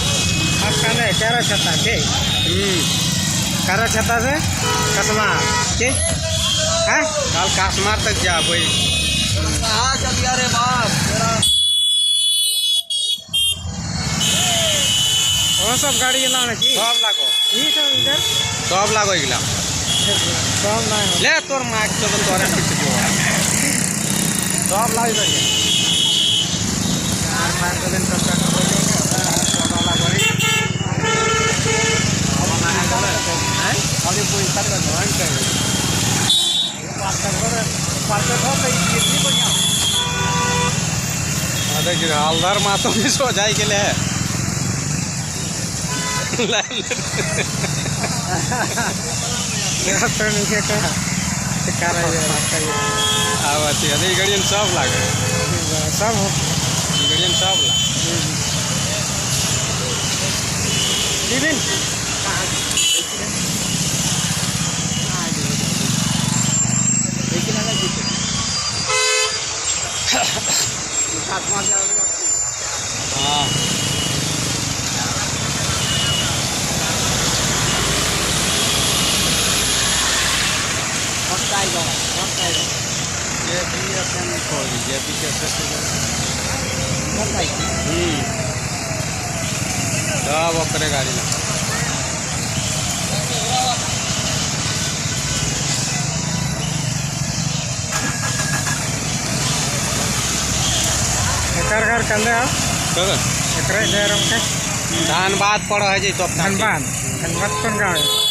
क्यारा छता छे क्यारा छता से कसमा छे हाँ काल काश्मार तक जा भाई हाँ चल गया रे बाप वो सब गाड़ी लाने की सब लागो ये सब इधर सब लागो इगला सब नहीं हो ले तोर मार तो तोरे पीछे जो सब लाई दे यार मार तो दिन सब का सब वाला गाड़ी अभी कोई कर नॉन कर पार्क हो तो इतनी बढ़िया अरे कि हालदार मातो भी सो जाए के लिए तो नीचे का कार है आवाज़ अरे गाड़ी में सब लागे सब हो गाड़ी में सब लागे दीदी हाँ ये भी अपने छोड़ दीजिए अभी कैसे सब अपने गाड़ी में घर घर कंदे आओ कब एकरे दे रंग के धान बात पड़ा है जी तो धनबाद कौन गाँव है